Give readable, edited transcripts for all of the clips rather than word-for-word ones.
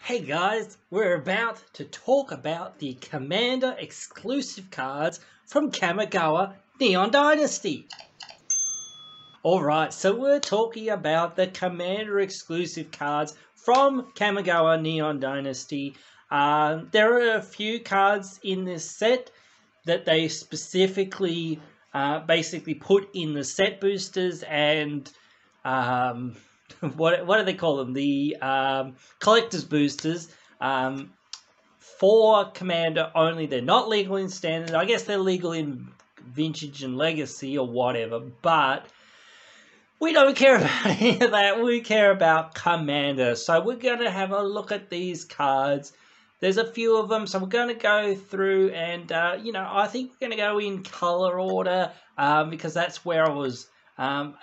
Hey guys, we're about to talk about the Commander exclusive cards from Kamigawa Neon Dynasty. Alright, so we're talking about the Commander exclusive cards from Kamigawa Neon Dynasty. There are a few cards in this set that they specifically basically put in the set boosters and what do they call them? The collector's boosters for Commander only. They're not legal in Standard. I guess they're legal in Vintage and Legacy or whatever, but we don't care about any of that. We care about Commander. So we're going to have a look at these cards. There's a few of them, so we're going to go through and, I think we're going to go in color order because that's where I was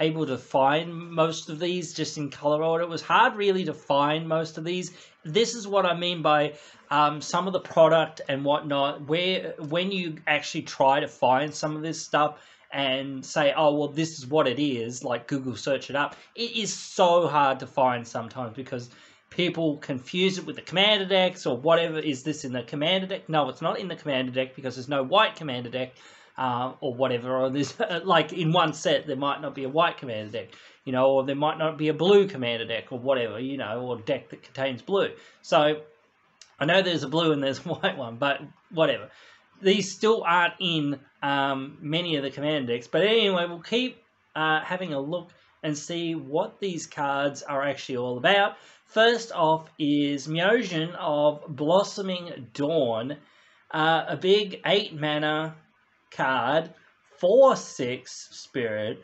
able to find most of these, just in color order. It was hard really to find most of these. This is what I mean by some of the product and whatnot, when you actually try to find some of this stuff and say, oh, well, this is what it is, like Google search it up, it is so hard to find sometimes because people confuse it with the Commander decks or whatever. Is this in the Commander deck? No, it's not in the Commander deck because there's no white Commander deck. Or whatever, or this, like in one set there might not be a white Commander deck, or there might not be a blue Commander deck or whatever, or deck that contains blue. So I know there's a blue and there's a white one, but whatever. These still aren't in many of the Commander decks. But anyway, we'll keep having a look and see what these cards are actually all about. First off is Meojin of Blossoming Dawn, a big 8-mana card, 4/6 spirit,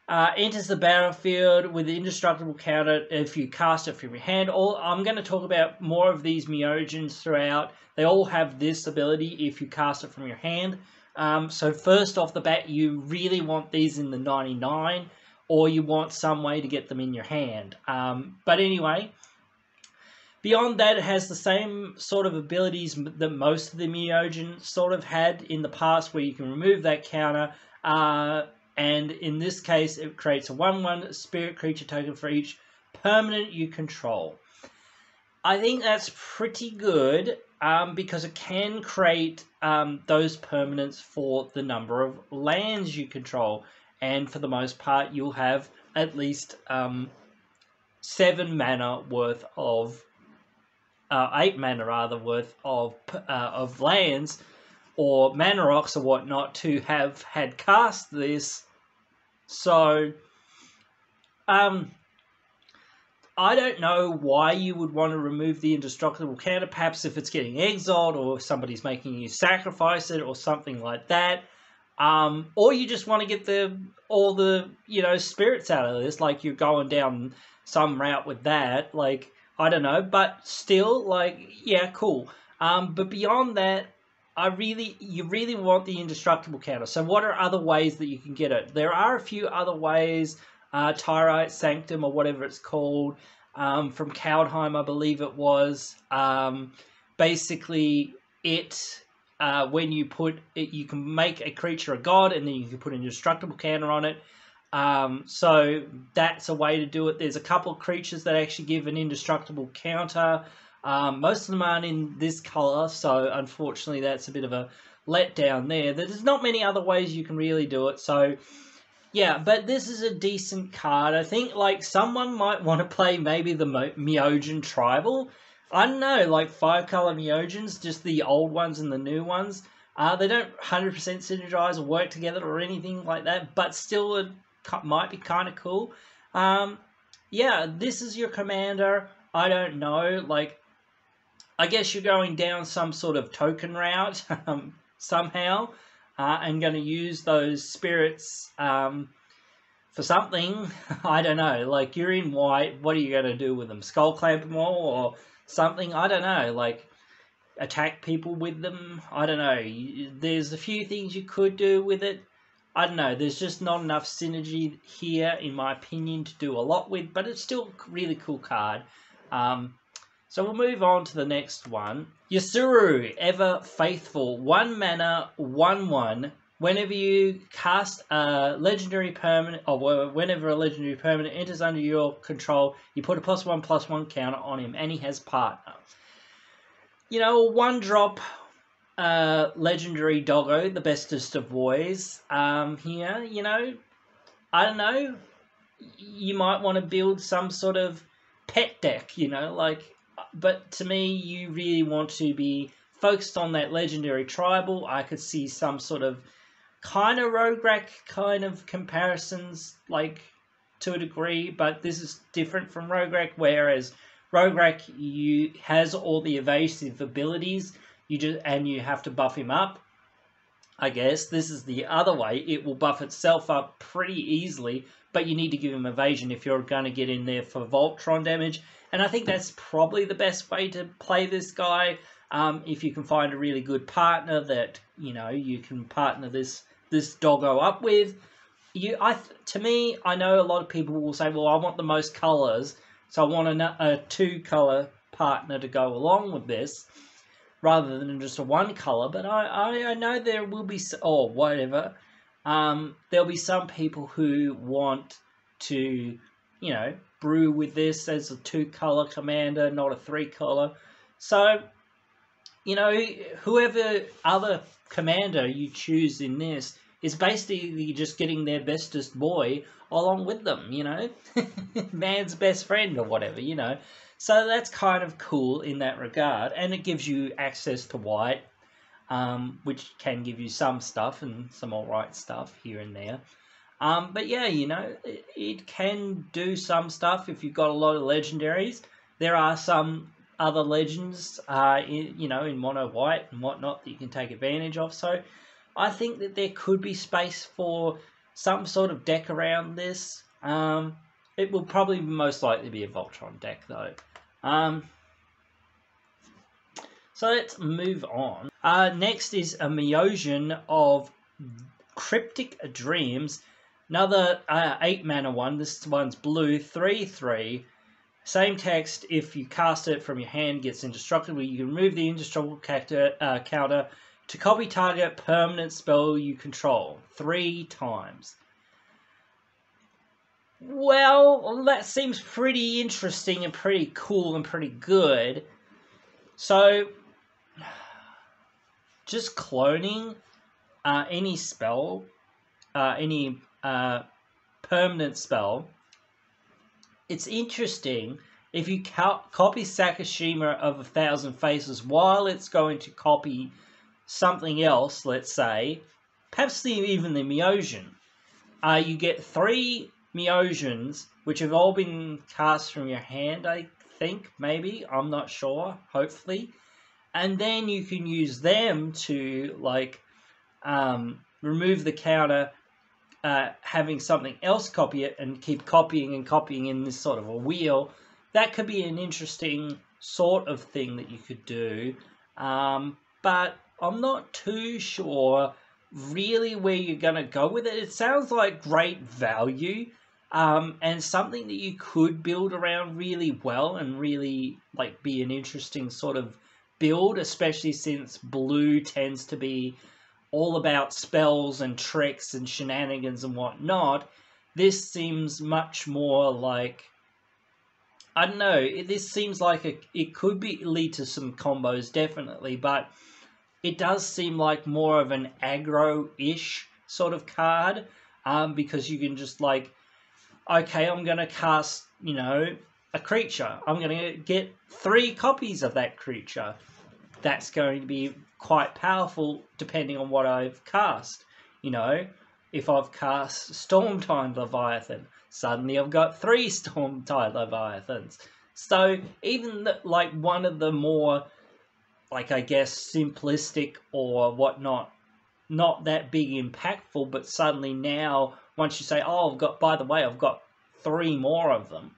enters the battlefield with the indestructible counter if you cast it from your hand. I'm going to talk about more of these Meojins throughout. They all have this ability if you cast it from your hand. So first off the bat, you really want these in the 99, or you want some way to get them in your hand. But anyway, beyond that, it has the same sort of abilities that most of the Meojin sort of had in the past, where you can remove that counter, and in this case, it creates a 1/1 spirit creature token for each permanent you control. I think that's pretty good, because it can create those permanents for the number of lands you control, and for the most part, you'll have at least 7 mana worth of 8 mana rather worth of lands or mana rocks or whatnot to have had cast this. So I don't know why you would want to remove the indestructible counter. Perhaps if it's getting exiled or somebody's making you sacrifice it or something like that. Or you just want to get all the spirits out of this, like you're going down some route with that, like I don't know, but still, yeah, cool. But beyond that, you really want the indestructible counter. So what are other ways that you can get it? There are a few other ways. Tyrite Sanctum or whatever it's called, from Kaldheim, I believe it was. Basically, when you put it, you can make a creature a god, and then you can put an indestructible counter on it. So that's a way to do it. There's a couple of creatures that actually give an indestructible counter. Most of them aren't in this color, so unfortunately that's a bit of a letdown there. There's not many other ways you can really do it, so yeah, but this is a decent card. I think someone might want to play maybe the Meojin Tribal. I don't know, 5-color Meojins, just the old ones and the new ones. They don't 100% synergize or work together or anything like that, but still it might be kind of cool. Yeah, this is your Commander. I don't know, I guess you're going down some sort of token route somehow, and going to use those spirits for something. I don't know, you're in white, what are you going to do with them? Skull clamp them all or something? I don't know, attack people with them? I don't know. There's a few things you could do with it. I don't know. There's just not enough synergy here, in my opinion, to do a lot with, but it's still a really cool card. So we'll move on to the next one. Yasuru, Ever Faithful, 1 mana, 1/1. Whenever you cast a legendary permanent, or whenever a legendary permanent enters under your control, you put a +1/+1 counter on him, and he has partner. you know, a 1-drop legendary doggo, the bestest of boys. Here, you know, I don't know. You might want to build some sort of pet deck, you know, like. But to me, you really want to be focused on that legendary tribal. I could see some sort of kind of Rograk kind of comparisons, like, to a degree, but this is different from Rograk, whereas Rograk has all the evasive abilities, and you have to buff him up. I guess this is the other way. It will buff itself up pretty easily, but you need to give him evasion if you're going to get in there for Voltron damage. And I think that's probably the best way to play this guy. If you can find a really good partner that, you know, you can partner this doggo up with. To me, I know a lot of people will say, well, I want the most colors, so I want a 2-color partner to go along with this, rather than just a 1-color. But I know there will be, or whatever, there'll be some people who want to, you know, brew with this as a 2-color commander, not a 3-color. So, you know, whoever other commander you choose in this is basically just getting their bestest boy along with them, you know? Man's best friend or whatever, you know? So that's kind of cool in that regard. And it gives you access to white, which can give you some stuff and some alright stuff here and there. But yeah, you know, it can do some stuff if you've got a lot of legendaries. There are some other legends, you know, in mono white and whatnot that you can take advantage of. So I think that there could be space for some sort of deck around this. It will probably most likely be a Voltron deck, though. So let's move on. Next is a Meojin of Cryptic Dreams. Another 8-mana one. This one's blue, 3/3. Same text. If you cast it from your hand, gets indestructible. You can remove the indestructible counter to copy target permanent spell you control 3 times. Well, that seems pretty interesting and pretty cool and pretty good. So, just cloning any spell, any permanent spell, it's interesting. If you copy Sakashima of 1,000 Faces while it's going to copy something else, let's say, perhaps even the Meojin, you get 3 Meojins, which have all been cast from your hand, I think, maybe, I'm not sure, hopefully, and then you can use them to, like, remove the counter, having something else copy it, and keep copying and copying in this sort of a wheel. That could be an interesting sort of thing that you could do, but I'm not too sure really where you're going to go with it. It sounds like great value, and something that you could build around really well and really, like, be an interesting sort of build, especially since blue tends to be all about spells and tricks and shenanigans and whatnot. This seems much more like, I don't know, this seems like it could lead to some combos, definitely, but it does seem like more of an aggro-ish sort of card, because you can just, like, okay, I'm going to cast, you know, a creature. I'm going to get 3 copies of that creature. That's going to be quite powerful depending on what I've cast. You know, if I've cast Stormtide Leviathan, suddenly I've got 3 Stormtide Leviathans. So even like one of the more, like, I guess, simplistic or whatnot, not that big impactful, but suddenly now, once you say, oh, by the way, I've got 3 more of them.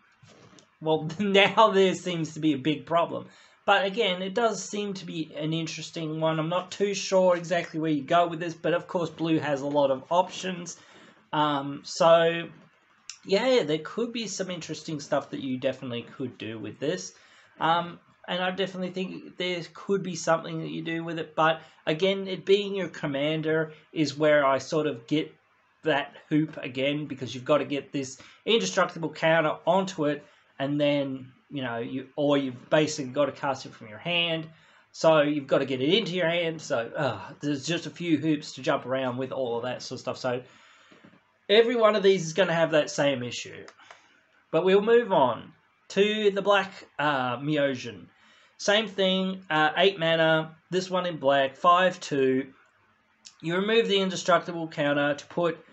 Well, now there seems to be a big problem. But again, it does seem to be an interesting one. I'm not too sure exactly where you go with this, but of course blue has a lot of options. So, yeah, there could be some interesting stuff that you definitely could do with this. And I definitely think there could be something that you do with it. But again, it being your commander is where I sort of get that hoop again, because you've got to get this indestructible counter onto it, and then, you know, you've basically got to cast it from your hand. So you've got to get it into your hand. So there's just a few hoops to jump around with all of that sort of stuff. So every one of these is going to have that same issue. But we'll move on to the black Meojin. Same thing, 8 mana, this one in black, 5/2. You remove the indestructible counter to put...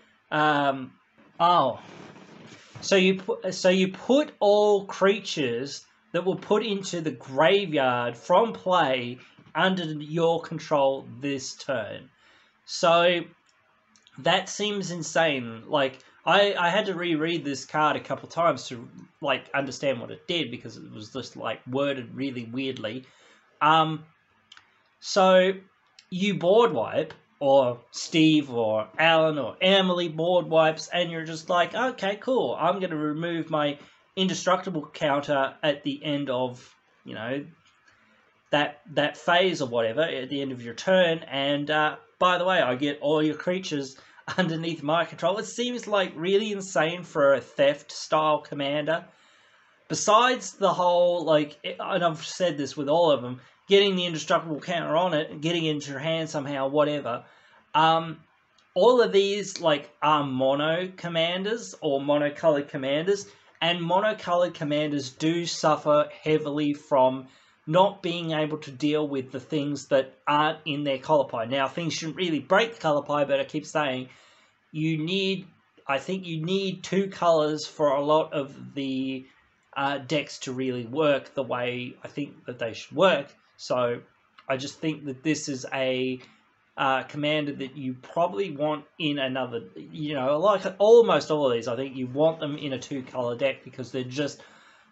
So you put all creatures that were put into the graveyard from play under your control this turn. So that seems insane. Like, I had to reread this card a couple times to like understand what it did, because it was just like worded really weirdly. So you board wipe, or Steve or Alan or Emily board wipes, and you're just like, okay, cool, I'm going to remove my indestructible counter at the end of, you know, that phase or whatever, at the end of your turn, and by the way, I get all your creatures underneath my control. It seems like really insane for a theft style commander. Besides the whole, like, and I've said this with all of them, getting the indestructible counter on it and getting it into your hand somehow, whatever. All of these, like, are mono commanders or monocolored commanders, and monocolored commanders do suffer heavily from not being able to deal with the things that aren't in their color pie. Now, things shouldn't really break the color pie, but I keep saying I think you need 2 colors for a lot of the decks to really work the way I think that they should work. So I just think that this is a commander that you probably want in another, you know, like almost all of these, I think you want them in a 2-color deck, because they're just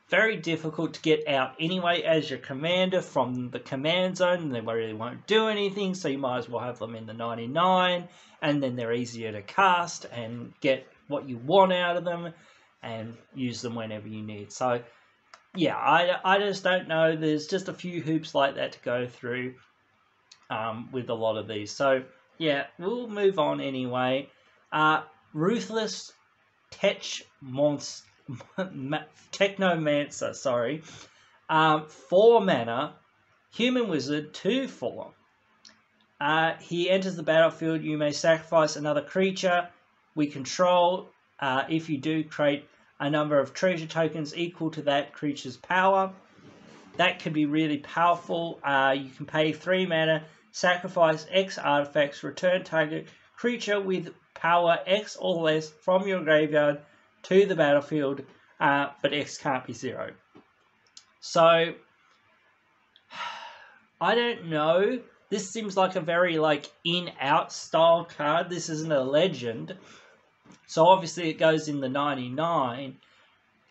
very difficult to get out anyway as your commander from the command zone, and they really won't do anything, so you might as well have them in the 99, and then they're easier to cast and get what you want out of them and use them whenever you need. So yeah, I just don't know. There's just a few hoops like that to go through with a lot of these. So yeah, we'll move on anyway. Ruthless Technomancer, sorry. 4 mana, human wizard, 2/4. He enters the battlefield. You may sacrifice another creature we control. If you do, create a number of treasure tokens equal to that creature's power. That could be really powerful. You can pay 3 mana, sacrifice X artifacts, return target creature with power X or less from your graveyard to the battlefield, but X can't be 0. So, I don't know. This seems like a very, like, in-out style card. This isn't a legend. So obviously it goes in the 99.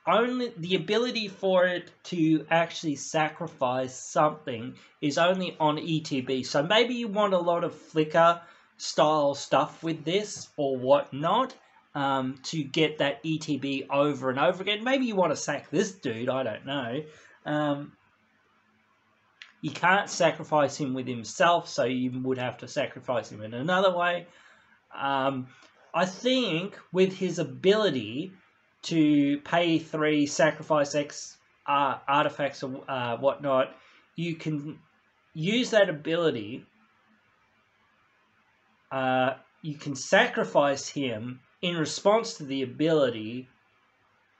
Only the ability for it to actually sacrifice something is only on ETB. So maybe you want a lot of flicker style stuff with this or whatnot to get that ETB over and over again. Maybe you want to sack this dude, I don't know. You can't sacrifice him with himself, so you would have to sacrifice him in another way. I think with his ability to pay 3, sacrifice X artifacts or whatnot, you can use that ability. You can sacrifice him in response to the ability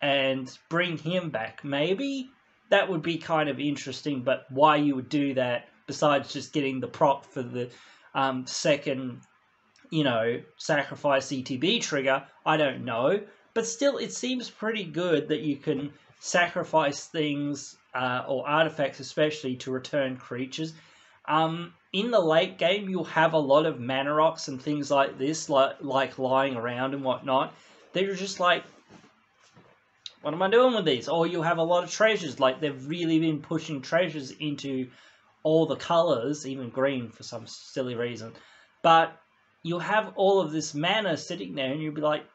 and bring him back. Maybe that would be kind of interesting, but why you would do that besides just getting the prop for the second, you know, sacrifice ETB trigger, I don't know. But still, it seems pretty good that you can sacrifice things, or artifacts especially, to return creatures. In the late game, you'll have a lot of mana rocks and things like this, like lying around and whatnot. They're just like, what am I doing with these? Or you'll have a lot of treasures, like they've really been pushing treasures into all the colors, even green for some silly reason. But you'll have all of this mana sitting there, and you'll be like,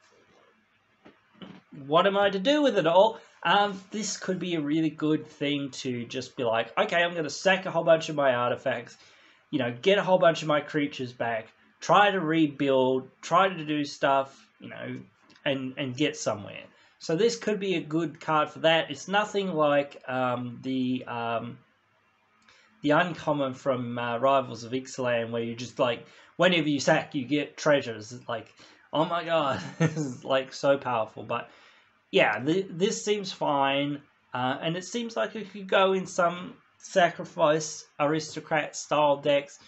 what am I to do with it all? This could be a really good thing to just be like, okay, I'm going to sack a whole bunch of my artifacts, you know, get a whole bunch of my creatures back, try to rebuild, try to do stuff, you know, and get somewhere. So this could be a good card for that. It's nothing like the the uncommon from Rivals of Ixalan, where you just like whenever you sack, you get treasures. It's like, oh my god, this is like so powerful. But yeah, this seems fine, and it seems like it could go in some sacrifice aristocrat style decks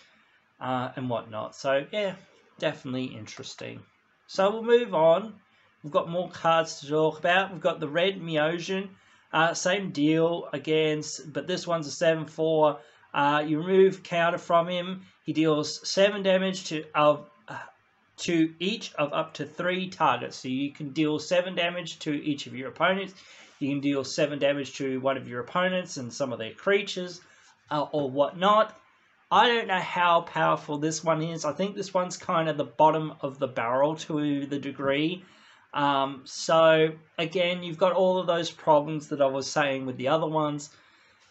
and whatnot. So yeah, definitely interesting. So we'll move on. We've got more cards to talk about. We've got the red Meojin. Same deal again, but this one's a 7/4. You remove counter from him. He deals 7 damage to each of up to 3 targets. So you can deal 7 damage to each of your opponents. You can deal 7 damage to one of your opponents and some of their creatures or whatnot. I don't know how powerful this one is. I think this one's kind of the bottom of the barrel to the degree. So, again, you've got all of those problems that I was saying with the other ones.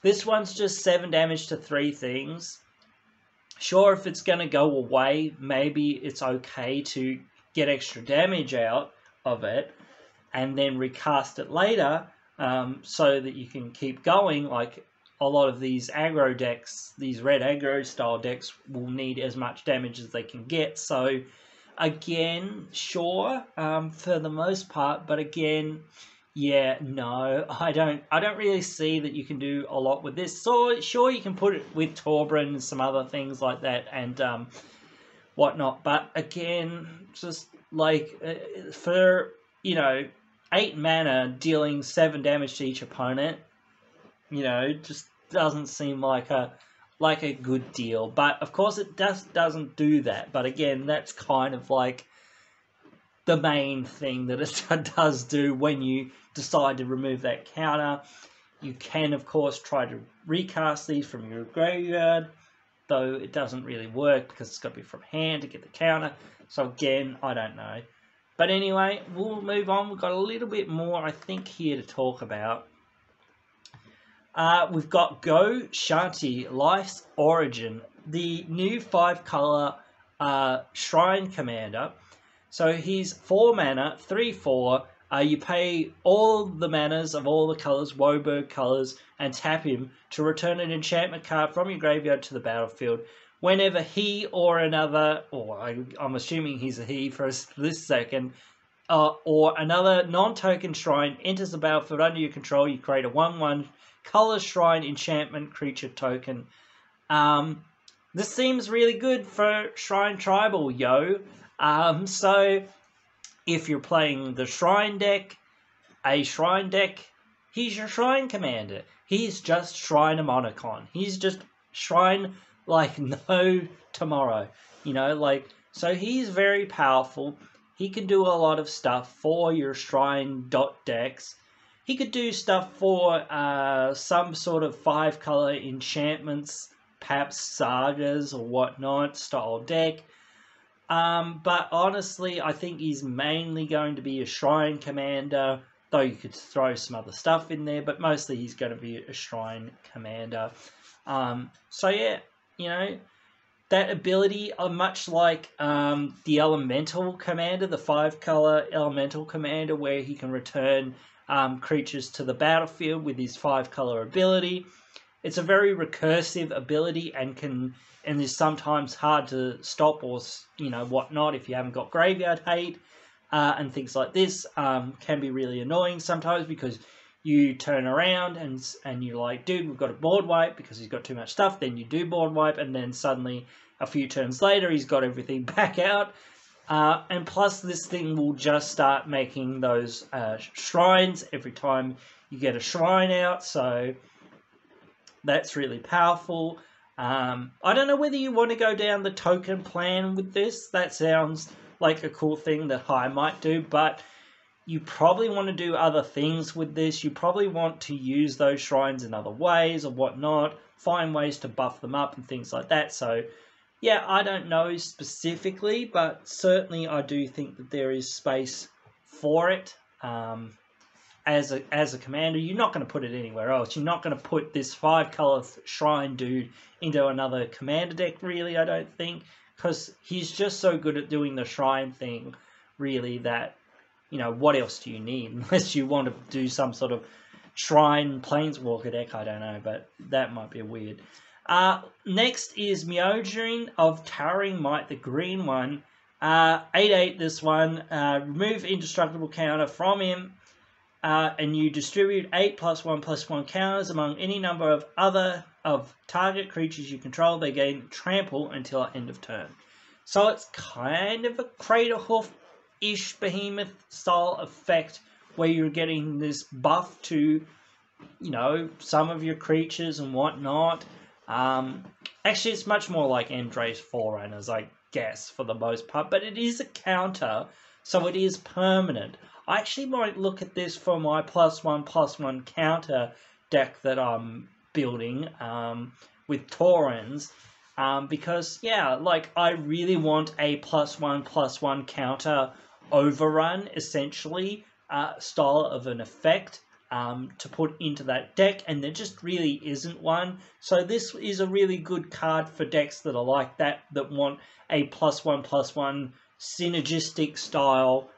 This one's just 7 damage to 3 things. Sure, if it's going to go away, maybe it's okay to get extra damage out of it and then recast it later so that you can keep going. Like a lot of these aggro decks, these red aggro style decks will need as much damage as they can get. So again, sure, for the most part, but again, yeah, no, I don't really see that you can do a lot with this. So sure, you can put it with Torbran and some other things like that and whatnot, but again, just like for 8 mana dealing 7 damage to each opponent, just doesn't seem like a good deal. But of course it doesn't do that. But again, that's kind of like the main thing that it does do when you decide to remove that counter. You can of course try to recast these from your graveyard, though it doesn't really work because it's got to be from hand to get the counter. So again, I don't know. But anyway, we'll move on. We've got a little bit more, I think, here to talk about. We've got Goshanti, Life's Origin, the new 5-color Shrine Commander. So he's 4 mana, 3/4. You pay all the manas of all the colors, Woburg colors, and tap him to return an enchantment card from your graveyard to the battlefield. Whenever he or another, or I'm assuming he's a he for this second, or another non-token shrine enters the battlefield under your control, you create a 1/1 color shrine enchantment creature token. This seems really good for Shrine Tribal, yo. So if you're playing the Shrine deck, he's your Shrine Commander. He's just Shrine Monicon. He's just Shrine like no tomorrow. So he's very powerful. He can do a lot of stuff for your Shrine decks. He could do stuff for some sort of 5-color enchantments, perhaps sagas or whatnot style deck. But honestly, I think he's mainly going to be a Shrine Commander, though you could throw some other stuff in there, but mostly he's going to be a Shrine Commander. So yeah, that ability, much like the Elemental Commander, the 5-color Elemental Commander, where he can return creatures to the battlefield with his 5-color ability. It's a very recursive ability and is sometimes hard to stop or whatnot if you haven't got graveyard hate and things like this. Can be really annoying sometimes because you turn around and you're like, dude, we've got a board wipe because he's got too much stuff. Then you do board wipe, and then suddenly a few turns later he's got everything back out. And plus this thing will just start making those shrines every time you get a shrine out, so that's really powerful. I don't know whether you want to go down the token plan with this. That sounds like a cool thing that I might do, but you probably want to do other things with this. You probably want to use those shrines in other ways or whatnot, find ways to buff them up and things like that. So yeah, I don't know specifically, but certainly I do think that there is space for it. As a commander, you're not going to put it anywhere else. You're not going to put this 5-color shrine dude into another commander deck, really, I don't think, because he's just so good at doing the shrine thing, really, that, what else do you need? Unless you want to do some sort of shrine planeswalker deck, I don't know, but that might be weird. Next is Meojin of Towering Might, the green one. 8/8 this one. Remove indestructible counter from him. And you distribute 8+1/+1 counters among any number of target creatures you control. They gain trample until end of turn. So it's kind of a Craterhoof-ish behemoth style effect where you're getting this buff to, you know, some of your creatures and whatnot. Actually, it's much more like Emdra's Forerunners, I guess, for the most part. But it is a counter, so it is permanent. I actually might look at this for my +1/+1 counter deck that I'm building with Taurens. Because, yeah, like, I really want a +1/+1 counter overrun, essentially, style of an effect to put into that deck, and there just really isn't one. So this is a really good card for decks that are like that want a +1/+1 synergistic style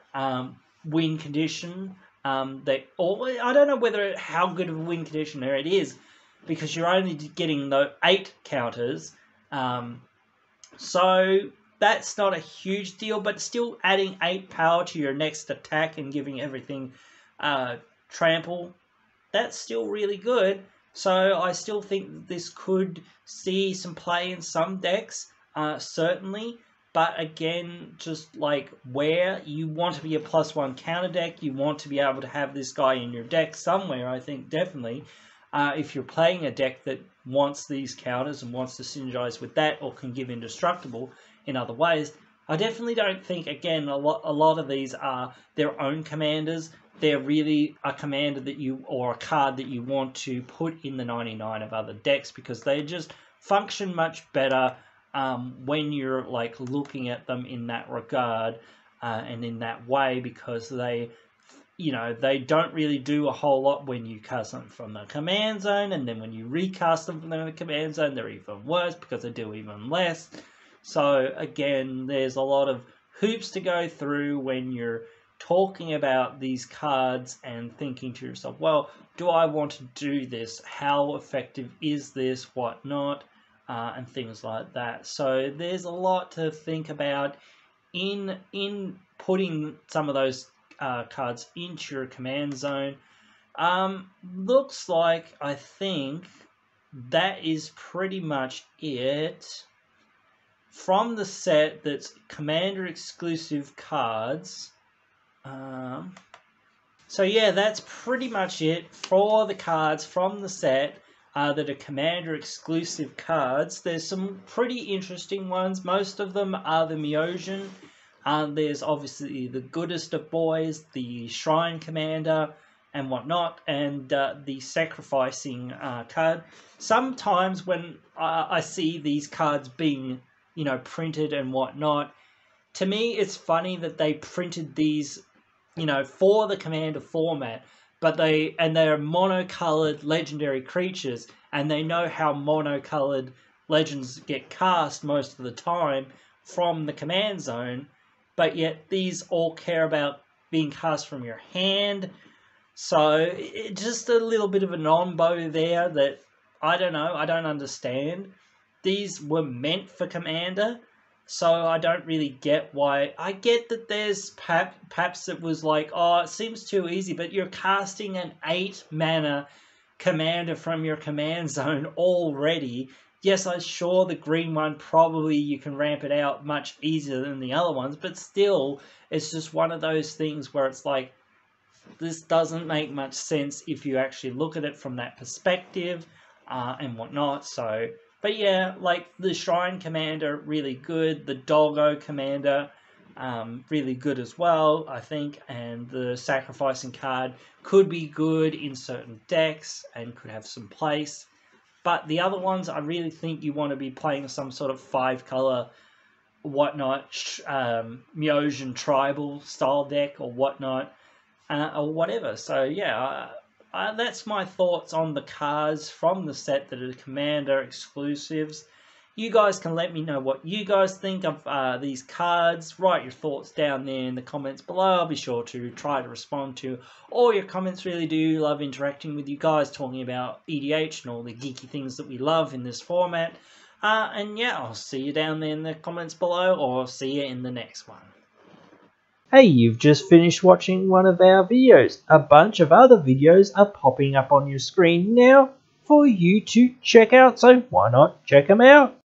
win condition. Or I don't know how good of a win conditioner it is, because you're only getting the 8 counters. So that's not a huge deal, but still adding 8 power to your next attack and giving everything trample, that's still really good. So I still think this could see some play in some decks, certainly. But again, just like where you want to be a +1 counter deck, you want to be able to have this guy in your deck somewhere, I think, definitely. If you're playing a deck that wants these counters and wants to synergize with that, or can give indestructible in other ways, I definitely don't think, again, a lot of these are their own commanders. They're really a commander that or a card that you want to put in the 99 of other decks, because they just function much better when you're like looking at them in that regard and in that way, because they, you know, they don't really do a whole lot when you cast them from the command zone, and then when you recast them from the command zone, they're even worse because they do even less. So again, there's a lot of hoops to go through when you're talking about these cards and thinking to yourself, well, do I want to do this? How effective is this? What not? And things like that. So there's a lot to think about in putting some of those cards into your command zone. Looks like, I think that is pretty much it from the set that's commander exclusive cards. So yeah, that's pretty much it for the cards from the set that are commander exclusive cards. There's some pretty interesting ones. Most of them are the Meojin. There's obviously the goodest of boys, the Shrine Commander and whatnot, and the Sacrificing card. Sometimes when I see these cards being, you know, printed and whatnot, to me it's funny that they printed these, you know, for the Commander format, but they're monocolored legendary creatures, and they know how monocolored legends get cast most of the time from the command zone, but yet these all care about being cast from your hand. So just a little bit of a non-bow there that I don't know, I don't understand. These were meant for Commander, so I don't really get why. I get that there's perhaps it was like, oh, it seems too easy, but you're casting an 8-mana Commander from your command zone already. Yes, I'm sure the green one, probably you can ramp it out much easier than the other ones, but still, it's just one of those things where it's like, this doesn't make much sense if you actually look at it from that perspective and whatnot. So, but yeah, like the Shrine Commander, really good. The Doggo Commander, really good as well, I think. And the Sacrificing card could be good in certain decks and could have some place. But the other ones, I really think you want to be playing some sort of 5-color whatnot, Meosian tribal style deck or whatnot, or whatever. So yeah, that's my thoughts on the cards from the set that are Commander exclusives. You guys can let me know what you guys think of these cards. Write your thoughts down there in the comments below. I'll be sure to try to respond to all your comments. Really do love interacting with you guys, talking about EDH and all the geeky things that we love in this format. And yeah, I'll see you down there in the comments below, or see you in the next one. Hey, you've just finished watching one of our videos. A bunch of other videos are popping up on your screen now for you to check out, so why not check them out?